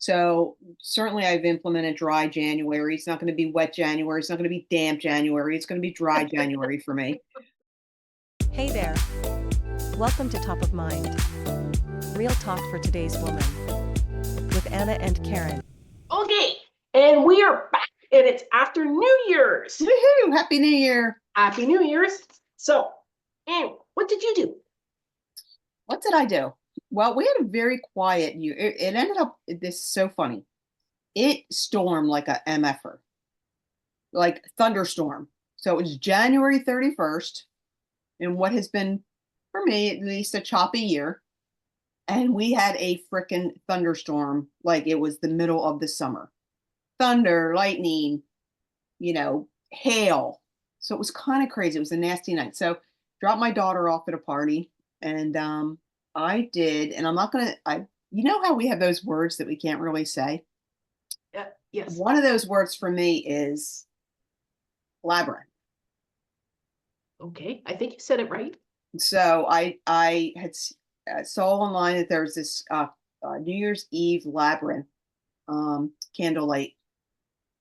So certainly I've implemented dry January. It's not going to be wet January. It's not going to be damp January. It's going to be dry January for me. Hey there. Welcome to Top of Mind. Real talk for today's woman. With Anna and Karen. Okay, and we are back, and it's after New Year's. Woohoo! Happy New Year. Happy New Year's. So, and what did you do? What did I do? Well, we had a very quiet year. It ended up, this is so funny. It stormed like a MFer, like thunderstorm. So it was January 31st, in what has been, for me at least, a choppy year. And we had a frickin' thunderstorm like it was the middle of the summer. Thunder, lightning, hail. So it was kind of crazy. It was a nasty night. So dropped my daughter off at a party, and I did, and I'm not gonna. You know how we have those words that we can't really say. Yes. One of those words for me is labyrinth. Okay, I think you said it right. So I had saw online that there was this New Year's Eve labyrinth candlelight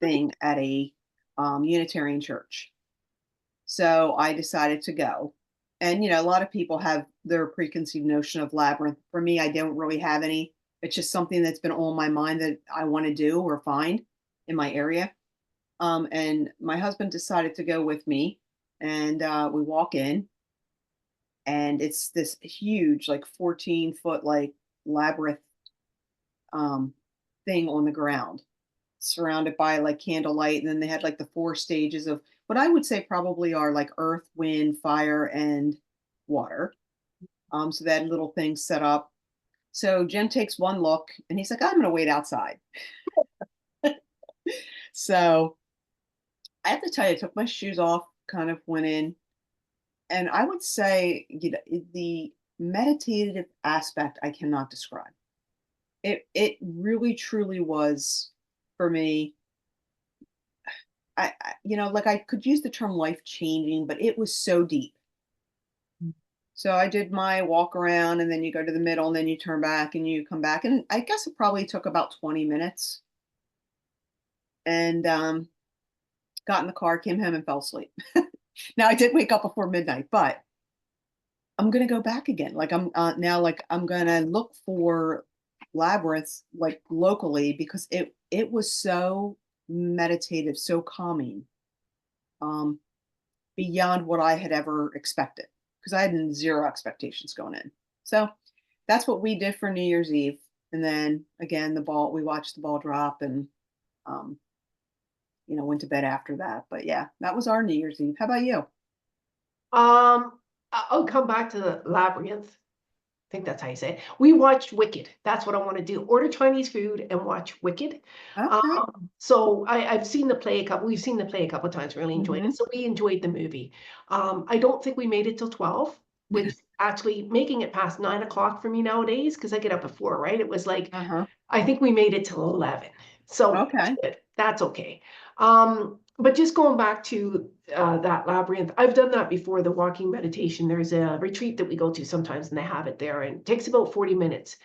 thing at a Unitarian church. So I decided to go. And, a lot of people have their preconceived notion of labyrinth. For me, I don't really have any. It's just something that's been on my mind that I want to do or find in my area. And my husband decided to go with me, and we walk in, and it's this huge, like 14-foot, like labyrinth thing on the ground, surrounded by like candlelight. And then they had like the 4 stages of what I would say probably are like earth, wind, fire, and water. So they had little things set up. So Jim takes one look and he's like, I'm going to wait outside. So I have to tell you, I took my shoes off, kind of went in. And I would say, the meditative aspect I cannot describe. It really truly was for me. Like I could use the term life changing, but it was so deep. So I did my walk around, and then you go to the middle, and then you turn back and you come back. And I guess it probably took about 20 minutes. And got in the car, came home, and fell asleep. Now I did wake up before midnight, but I'm gonna go back again. Like I'm now, like I'm gonna look for labyrinths like locally, because it was so meditative, so calming, um, beyond what I had ever expected, because I had zero expectations going in. So that's what we did for New Year's Eve. And then again, we watched the ball drop, and um, went to bed after that. But yeah, that was our New Year's Eve. How about you? I'll come back to the labyrinth. I think that's how you say it. We watched Wicked. That's what I want to do. Order Chinese food and watch Wicked. Okay. So I've seen the play we've seen the play a couple of times, really enjoyed it. So we enjoyed the movie. I don't think we made it till 12, which actually making it past 9 o'clock for me nowadays, because I get up at 4, right? It was like, I think we made it till 11. So Okay. that's okay. But just going back to that labyrinth, I've done that before, the walking meditation. There's a retreat that we go to sometimes, and they have it there, and it takes about 40 minutes.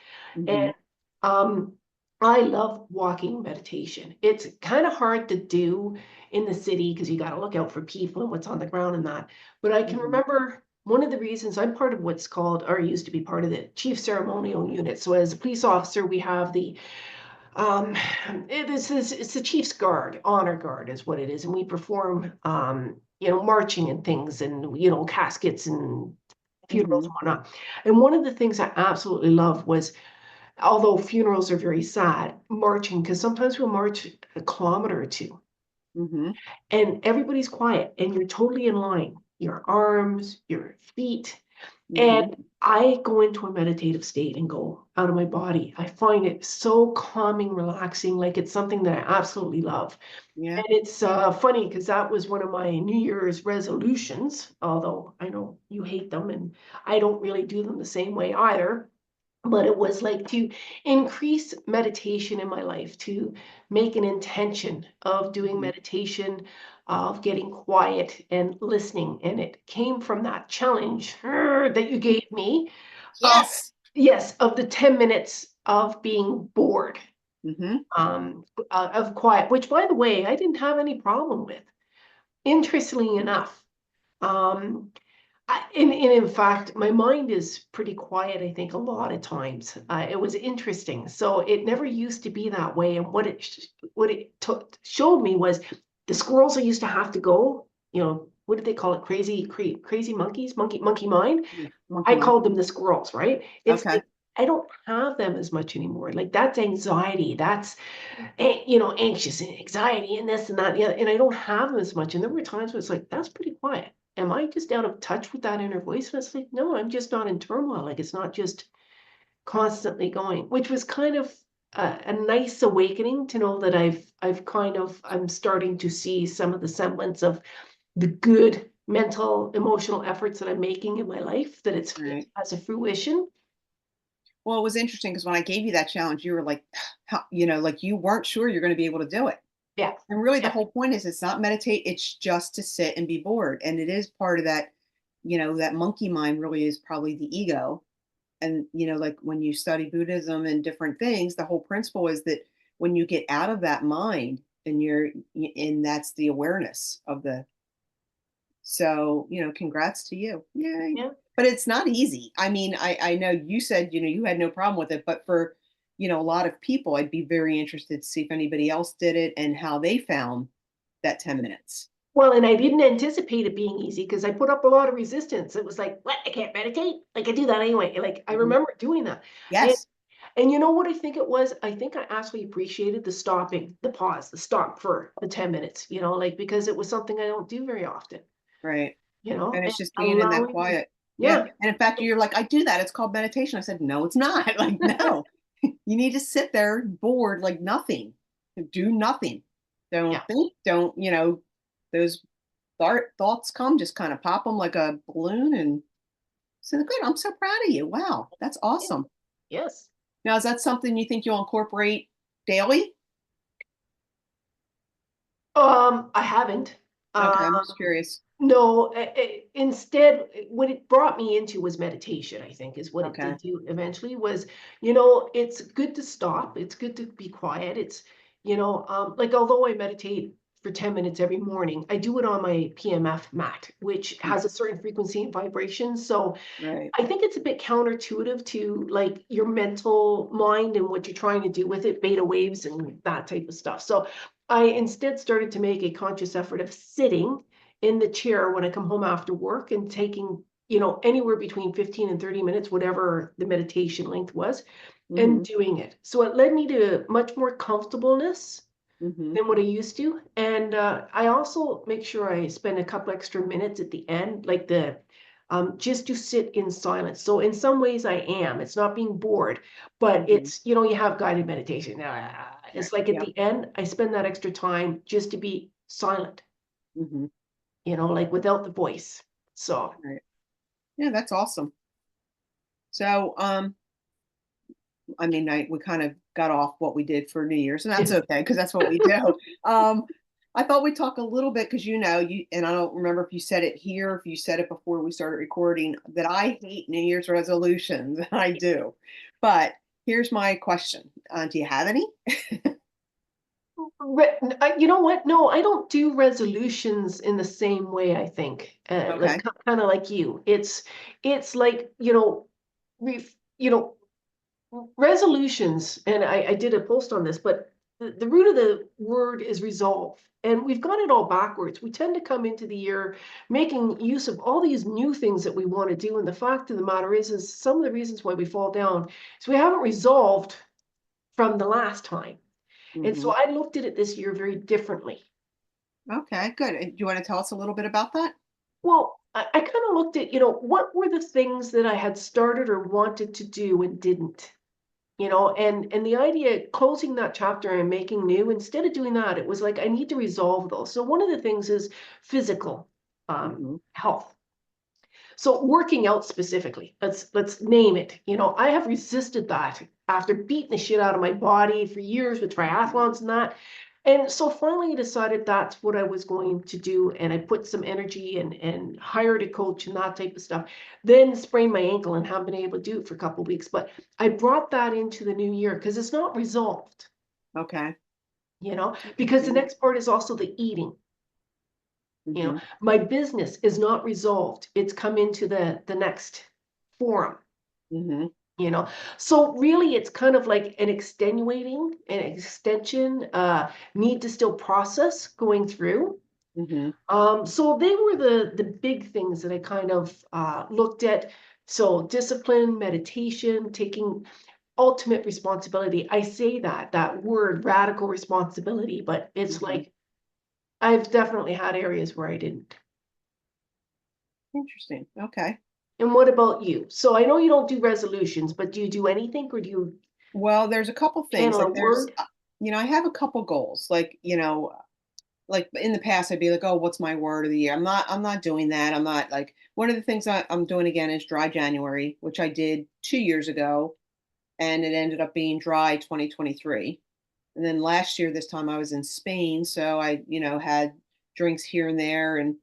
And I love walking meditation. It's kind of hard to do in the city because you got to look out for people and what's on the ground and that. But I can remember one of the reasons I'm part of what's called, or used to be part of, the chief ceremonial unit. So as a police officer, we have the it's the Chief's Guard, honor guard is what it is, and we perform marching and things, and caskets and funerals and whatnot. And one of the things I absolutely loved was, although funerals are very sad, marching, because sometimes we'll march a kilometer or two, and everybody's quiet, and you're totally in line, your arms, your feet. And I go into a meditative state and go out of my body. I find it so calming, relaxing, like it's something that I absolutely love. Yeah. And it's funny because that was one of my New Year's resolutions, although I know you hate them and I don't really do them the same way either. But it was like to increase meditation in my life, to make an intention of doing meditation, of getting quiet and listening. And it came from that challenge that you gave me. Yes. Yes, of the 10 minutes of being bored. Mm-hmm. Of quiet, which by the way, I didn't have any problem with. Interestingly enough, and in fact, my mind is pretty quiet, I think, a lot of times. It was interesting. So it never used to be that way. And what it showed me was the squirrels I used to have to go, what did they call it? Crazy monkeys, monkey mind. Yeah. Monkey I mind. called them the squirrels, right? It's Okay. like I don't have them as much anymore. Like that's anxiety. That's anxious and anxiety and this and that, yeah, and I don't have them as much. And there were times where it's like, that's pretty quiet. Am I just out of touch with that inner voice? And it's like, no, I'm just not in turmoil. Like it's not just constantly going, which was kind of a nice awakening to know that I'm starting to see some of the semblance of the good mental, emotional efforts that I'm making in my life, that it Right. has a fruition. Well, it was interesting because when I gave you that challenge, you were like, how, like you weren't sure you're going to be able to do it. Yeah. And really, the Yeah. whole point is it's not meditate, it's just to sit and be bored. And it is part of that, that monkey mind really is probably the ego. And, like when you study Buddhism and different things, the whole principle is that when you get out of that mind and and that's the awareness of so, congrats to you. Yay. Yeah. But it's not easy. I mean, I know you said, you had no problem with it, but for, a lot of people, I'd be very interested to see if anybody else did it and how they found that 10 minutes. Well, and I didn't anticipate it being easy because I put up a lot of resistance. It was like, what? I can't meditate? Like I do that anyway. Like I Mhm. remember doing that. And Yes. and you know what I think it was? I think I actually appreciated the stopping, the pause, the stop for the 10 minutes, like because it was something I don't do very often, Right. And and it's just being in that allowing quiet. Yeah. yeah. And in fact, you're like, I do that. It's called meditation. I said, no, it's not. Like, no, you need to sit there bored, like nothing, do nothing. Don't Yeah. think, don't, those thoughts come, just kind of pop them like a balloon and say, good, I'm so proud of you. Wow, that's Yeah. awesome. Yes. Now, is that something you think you'll incorporate daily? I haven't. Okay, I'm just Um, curious. no, instead, what it brought me into was meditation, I think, is what it Okay. did do eventually was, it's good to stop. It's good to be quiet. It's, like although I meditate for 10 minutes every morning, I do it on my PMF mat, which Mm, has a certain frequency and vibration. So right. I think it's a bit counterintuitive to like your mental mind and what you're trying to do with it, beta waves and that type of stuff. So I instead started to make a conscious effort of sitting in the chair when I come home after work and taking, anywhere between 15 and 30 minutes, whatever the meditation length was, and Hmm. doing it. So it led me to much more comfortableness Hmm. than what I used to. And I also make sure I spend a couple extra minutes at the end, like just to sit in silence. So in some ways I am. It's not being bored, but Hmm. it's, you have guided meditation. Right. It's like at Yeah. the end, I spend that extra time just to be silent, Hmm. like without the voice. So Right. Yeah, that's awesome. So, I mean, we kind of got off what we did for New Year's, and that's okay because that's what we do. Um, I thought we'd talk a little bit because and I don't remember if you said it here, if you said it before we started recording, that I hate New Year's resolutions. I do. But here's my question. Do you have any? You know what? No, I don't do resolutions in the same way, I think. Like Okay. kind of like you. It's like, we've, resolutions, and I did a post on this, but the root of the word is resolve. And we've got it all backwards. We tend to come into the year making use of all these new things that we want to do. And the fact of the matter is some of the reasons why we fall down is we haven't resolved from the last time. And so Hmm. I looked at it this year very differently. Okay, good. Do you want to tell us a little bit about that? Well, I kind of looked at, what were the things that I had started or wanted to do and didn't? And the idea closing that chapter and making new, instead of doing that, it was like I need to resolve those. So one of the things is physical Hmm. health. So working out specifically, let's name it. I have resisted that after beating the shit out of my body for years with triathlons and that. And so finally I decided that's what I was going to do. And I put some energy and hired a coach and that type of stuff. Then sprained my ankle and haven't been able to do it for a couple of weeks. But I brought that into the new year because it's not resolved. Okay. because the next part is also the eating. Mm-hmm. My business is not resolved. It's come into the next forum. Mm-hmm. you know so really it's kind of like an extension, need to still process going through. Mm-hmm. So they were the big things that I kind of looked at. So discipline, meditation, taking ultimate responsibility. I say that word, radical responsibility, but it's Mm-hmm. like I've definitely had areas where I didn't. Interesting. Okay. And what about you? So I know you don't do resolutions, but do you do anything, or do you Well, there's a couple things, channel a like there's, word? I have a couple goals, like, like in the past, I'd be like, oh, what's my word of the year? I'm not doing that. I'm not like, one of the things I'm doing again is dry January, which I did 2 years ago, and it ended up being dry 2023. And then last year, this time I was in Spain, so I, had drinks here and there, and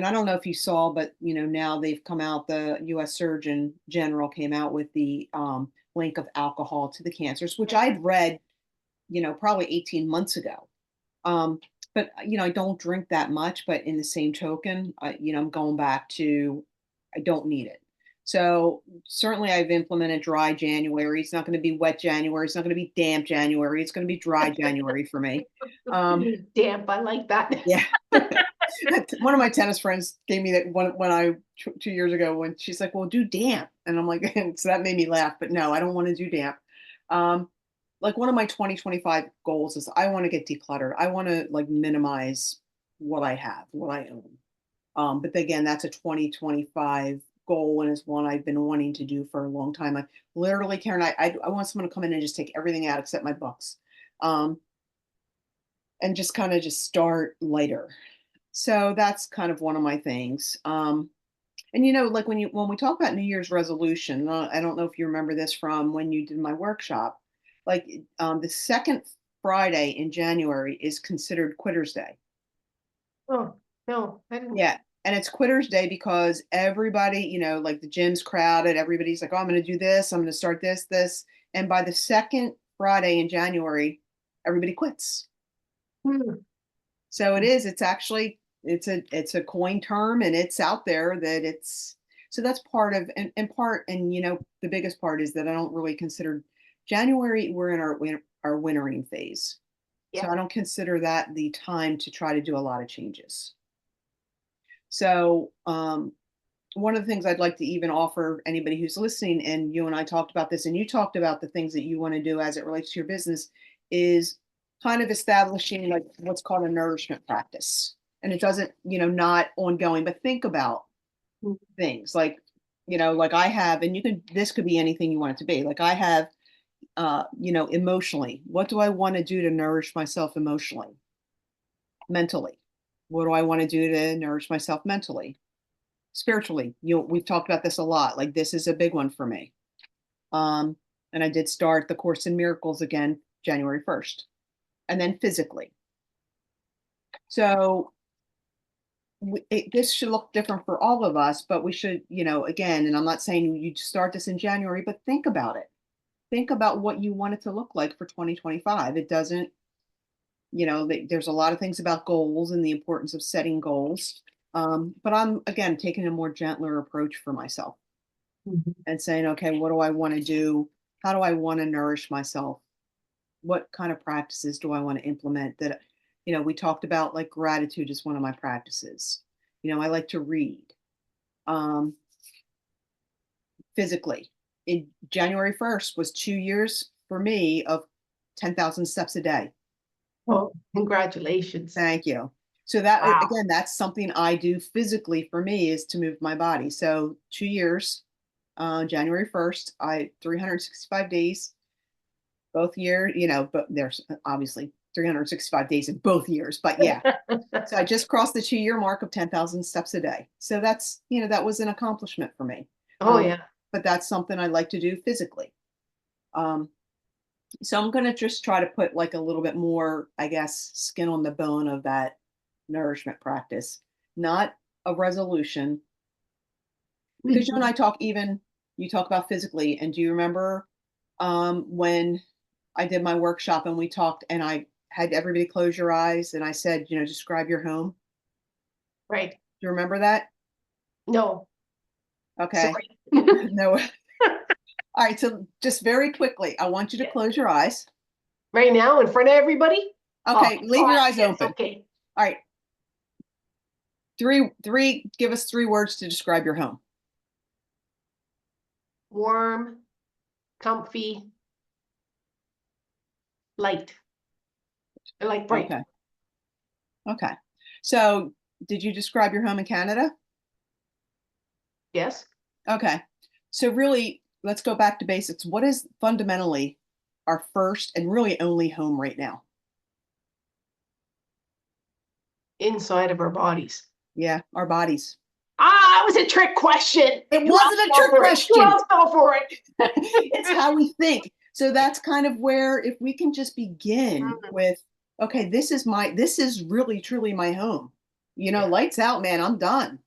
I don't know if you saw, but now they've come out. The U.S. Surgeon General came out with the link of alcohol to the cancers, which I'd read, probably 18 months ago. Um, but I don't drink that much. But in the same token, I'm going back to, I don't need it. So certainly I've implemented dry January. It's not going to be wet January. It's not going to be damp January. It's going to be dry January for me. Damp, I like that. Yeah. One of my tennis friends gave me that one when 2 years ago, when she's like, "Well, do damp," and I'm like, so that made me laugh. But no, I don't want to do damp. Um, like one of my 2025 goals is I want to get decluttered. I want to like minimize what I have, what I own. But again, that's a 2025 goal, and it's one I've been wanting to do for a long time. I literally, Karen, I want someone to come in and just take everything out except my books, um, and just kind of just start lighter. So that's kind of one of my things. And like when we talk about New Year's resolution, I don't know if you remember this from when you did my workshop. Like the second Friday in January is considered Quitter's Day. Oh, no, I didn't. Yeah, and it's Quitter's Day because everybody, like the gym's crowded. Everybody's like, "Oh, I'm going to do this. I'm going to start this," and by the second Friday in January, everybody quits. Hmm. So it is. It's actually it's a coin term, and it's out there that it's, so that's part of, and part, and the biggest part is that I don't really consider January. We're in our wintering phase, so Yeah. I don't consider that the time to try to do a lot of changes. So one of the things I'd like to even offer anybody who's listening, and you and I talked about this, and you talked about the things that you want to do as it relates to your business, is kind of establishing like what's called a nourishment practice. And it doesn't, not ongoing, but think about Mm. things like, like I have, and this could be anything you want it to be. Like I have, emotionally, what do I want to do to nourish myself emotionally, mentally? What do I want to do to nourish myself mentally? Spiritually, we've talked about this a lot. Like this is a big one for me. Um, and I did start the Course in Miracles again January 1st, and then physically. So this should look different for all of us, but we should, again, and I'm not saying you start this in January, but think about it. Think about what you want it to look like for 2025. It doesn't, there's a lot of things about goals and the importance of setting goals. But I'm, again, taking a more gentler approach for myself Mhm. and saying, okay, what do I want to do? How do I want to nourish myself? What kind of practices do I want to implement that, we talked about like gratitude is one of my practices. I like to read. Um, physically, in January 1st was 2 years for me of 10,000 steps a day. Oh, congratulations. Thank you. So that, Wow. again, that's something I do physically for me, is to move my body. So 2 years, January 1st, 365 days, both years, but there's obviously 365 days in both years, but yeah. So I just crossed the 2 year mark of 10,000 steps a day. So that's, that was an accomplishment for me. Oh, Um, yeah. but that's something I like to do physically. Um, so I'm going to just try to put like a little bit more, I guess, skin on the bone of that nourishment practice, not a resolution. Because you and Mhm. I talk, even you talk about physically. And do you remember when I did my workshop and we talked, and I had everybody close your eyes, and I said, describe your home. Right. Do you remember that? No. Okay. Sorry. No. All right. So just very quickly, I want you to close your eyes. Right now in front of everybody? Okay. Oh, Leave your eyes yes, open. okay. All right. Give us 3 words to describe your home. Warm, comfy, light. I like bright. Okay. Okay. So did you describe your home in Canada? Yes. Okay. So really, let's go back to basics. What is fundamentally our first and really only home right now? Inside of our bodies. Yeah, our bodies. Ah, it was a trick question. It Who wasn't else a fell trick for it? Who question. else fell for it? It's how we think. So that's kind of where, if we can just begin with, okay, this is really truly my home. Yeah. Lights out, man, I'm done.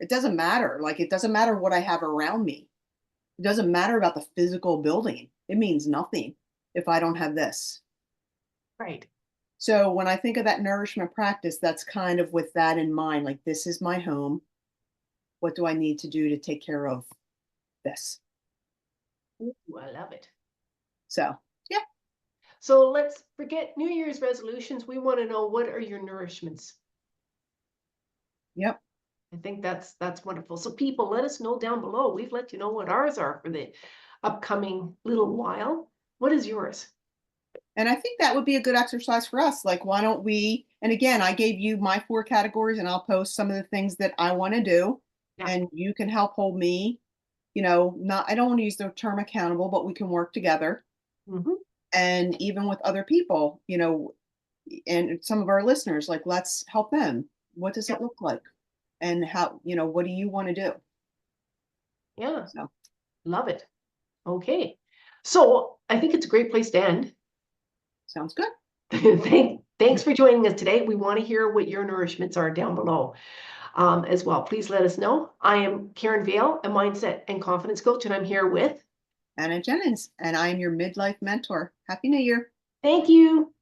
It doesn't matter. Like, it doesn't matter what I have around me. It doesn't matter about the physical building. It means nothing if I don't have this. Right. So when I think of that nourishment practice, that's kind of with that in mind. Like, this is my home. What do I need to do to take care of this? Ooh, I love it. So, yeah. So let's forget New Year's resolutions. We want to know, what are your nourishments? Yep. I think that's wonderful. So people, let us know down below. We've let you know what ours are for the upcoming little while. What is yours? And I think that would be a good exercise for us. Like, why don't we, and again, I gave you my 4 categories, and I'll post some of the things that I want to do. Yeah. And you can help hold me, not, I don't want to use the term accountable, but we can work together. Mhm. And even with other people, and some of our listeners, like, let's help them. What does Yeah. it look like? And how, what do you want to do? Yeah. So, Love it. Okay. So I think it's a great place to end. sounds good. Thanks for joining us today. We want to hear what your nourishments are down below as well. Please let us know. I am Karen Vale, a mindset and confidence coach, and I'm here with Anna Jennings, and I am your midlife mentor. Happy New Year. Thank you.